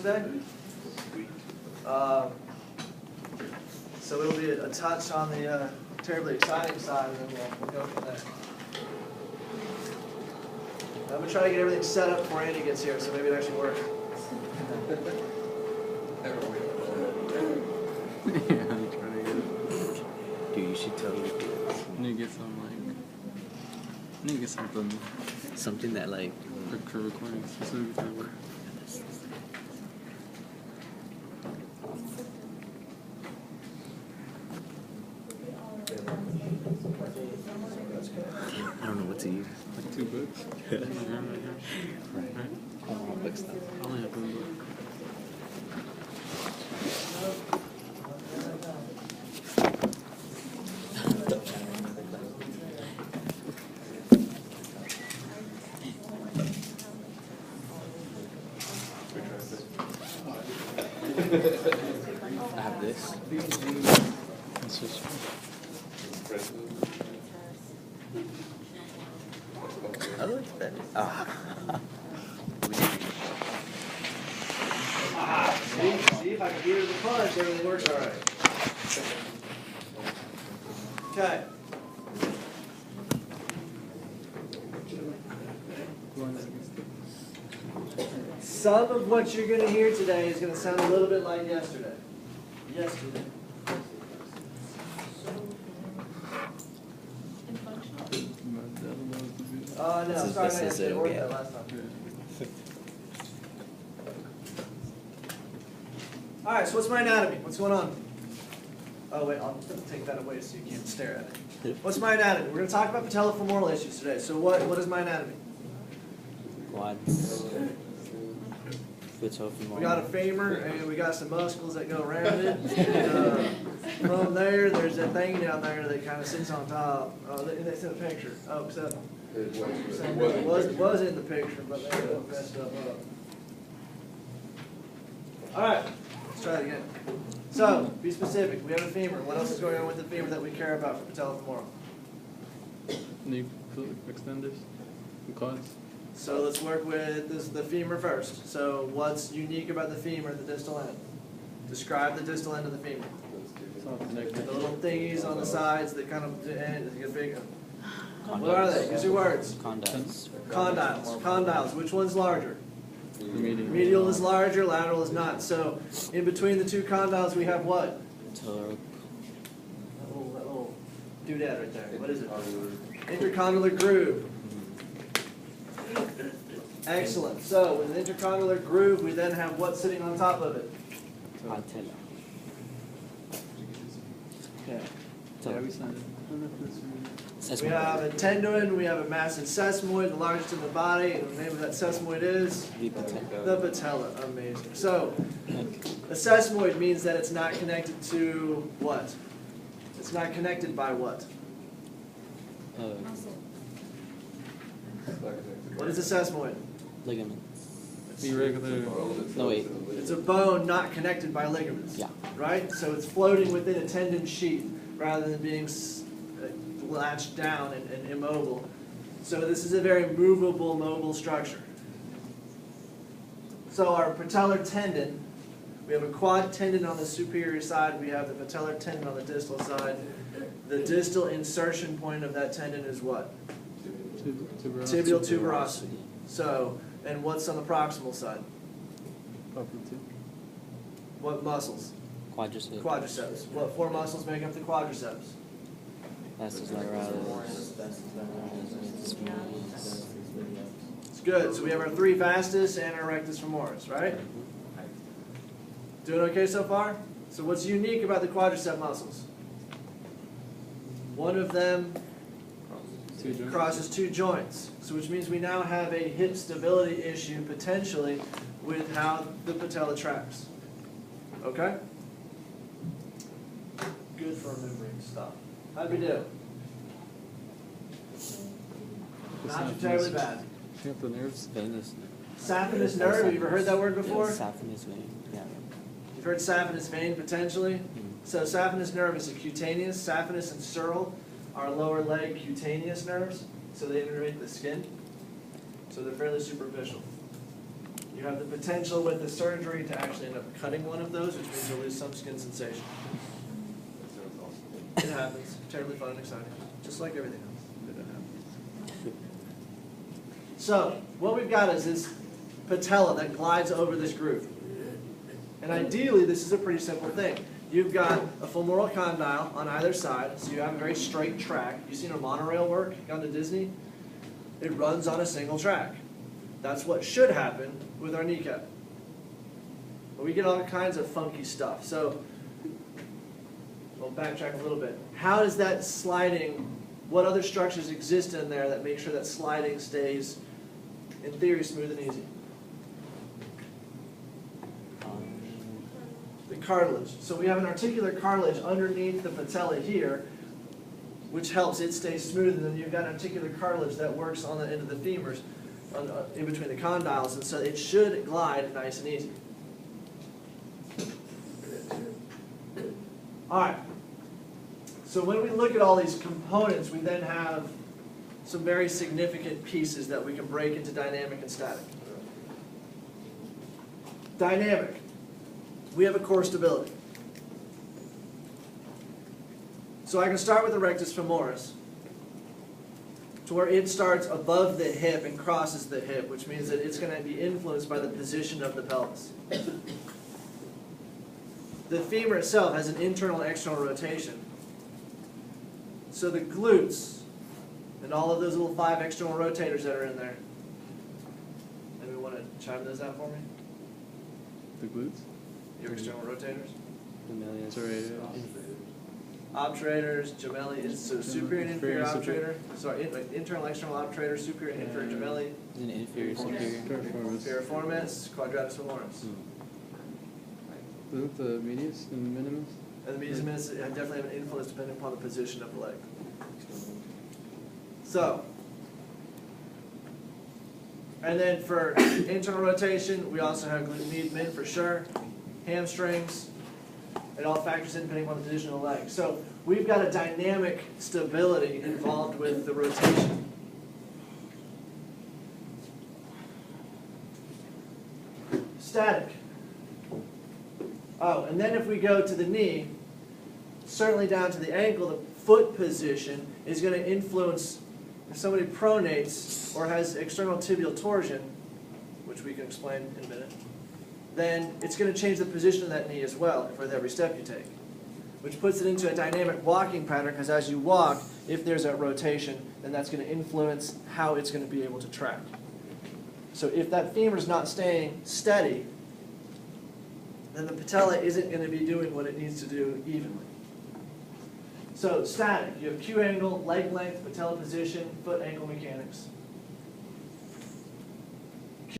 today. So it'll be a touch on the terribly exciting side, and then we'll go from there. I'm going to try to get everything set up before Andy gets here, so maybe it actually works. Dude, you should totally do this. I need to get some, like, I need to get something Something that, like, for recording specific time. I don't know what to use. Like 2 books. Right. Right? I don't know books though. I only have 1 book. I have this. It's just, I like that. See if I can hear the punch, everything works all right. Okay. Some of what you're going to hear today is going to sound a little bit like yesterday. Yesterday. No, This is sorry, I best didn't it'll Ortho get. last time. All right, so what's my anatomy? What's going on? Oh, wait, I'll take that away so you can't stare at it. What's my anatomy? We're going to talk about patellofemoral issues today. So what is my anatomy? Quads. We got a femur, and we got some muscles that go around it. And, from there, there's that thing down there that kind of sits on top. Oh, they sent a picture. Oh, except it was in the picture, but they messed up. All right, let's try it again. So, be specific. We have a femur. What else is going on with the femur that we care about for patellofemoral? knee extenders and quads. So let's work with the femur first. So what's unique about the femur at the distal end? Describe the distal end of the femur. It's all connected. The little thingies on the sides that kind of get big. What are they? Use your words. Condyles. Condyles. Condyles. Which one's larger? Medial. Medial is larger, lateral is not. So in between the two condyles we have what? Torque. That little doodad right there. What is it? Intercondylar groove. Excellent. So with an intercondylar groove, we then have what sitting on top of it? Patella. Okay. Yeah, we signed it. We have a tendon, we have a massive sesamoid, the largest in the body, and the name of that sesamoid is? The patella. The patella. Amazing. So, a sesamoid means that it's not connected to what? It's not connected by what? What is a sesamoid? Ligaments. Irregular. No, wait. It's a bone not connected by ligaments. Yeah. Right? So it's floating within a tendon sheath rather than being latched down and immobile. So this is a very movable, mobile structure. So our patellar tendon, we have a quad tendon on the superior side, we have the patellar tendon on the distal side. The distal insertion point of that tendon is what? Tibial tuberosity. So, and what's on the proximal side? What muscles? Quadriceps. Quadriceps. What 4 muscles make up the quadriceps? Vastus lateralis. It's good. So we have our 3 vastus and our rectus femoris, right? Doing okay so far? So what's unique about the quadricep muscles? One of them crosses 2 joints. So which means we now have a hip stability issue potentially with how the patella tracks. Okay? Good for remembering stuff. How'd we do? Not too terribly bad. You got the nerves? Venous. Saphenous nerve, have you ever heard that word before? Yeah, saphenous vein. Yeah. You've heard saphenous vein potentially? So saphenous nerve is a cutaneous. Saphenous and sural are lower leg cutaneous nerves. So they innervate the skin. So they're fairly superficial. You have the potential with the surgery to actually end up cutting one of those, which means you'll lose some skin sensation. It happens. Terribly fun and exciting. Just like everything else. So, what we've got is this patella that glides over this groove. And ideally, this is a pretty simple thing. You've got a femoral condyle on either side, so you have a very straight track. You've seen a monorail work, gone to Disney? It runs on a single track. That's what should happen with our kneecap. But we get all kinds of funky stuff. So, we'll backtrack a little bit. How is that sliding, what other structures exist in there that make sure that sliding stays, in theory, smooth and easy? The cartilage. So we have an articular cartilage underneath the patella here, which helps it stay smooth, and then you've got articular cartilage that works on the end of the femurs, in between the condyles, and so it should glide nice and easy. All right. So when we look at all these components, we then have some very significant pieces that we can break into dynamic and static. Dynamic. We have a core stability. So I can start with the rectus femoris, to where it starts above the hip and crosses the hip, which means that it's going to be influenced by the position of the pelvis. The femur itself has an internal and external rotation. So the glutes, and all of those little 5 external rotators that are in there. Anybody want to chime those out for me? The glutes? Your external rotators? Familiar. Obturators, gemelli, so superior and inferior obturator. Sorry, internal, external obturator, superior and inferior gemelli. Is it inferior, superior? Piriformis, quadratus femoris. Isn't the medius and minimus? And the medius and minimus definitely have an influence depending upon the position of the leg. So, and then for internal rotation, we also have glute med min for sure, hamstrings. It all factors in depending on the position of the leg. So we've got a dynamic stability involved with the rotation. Static. Oh, and then if we go to the knee, certainly down to the ankle, the foot position is going to influence if somebody pronates or has external tibial torsion, which we can explain in a minute, then it's going to change the position of that knee as well with every step you take, which puts it into a dynamic walking pattern, because as you walk, if there's a rotation, then that's going to influence how it's going to be able to track. So if that femur is not staying steady, then the patella isn't going to be doing what it needs to do evenly. So static, you have Q angle, leg length, patella position, foot ankle mechanics.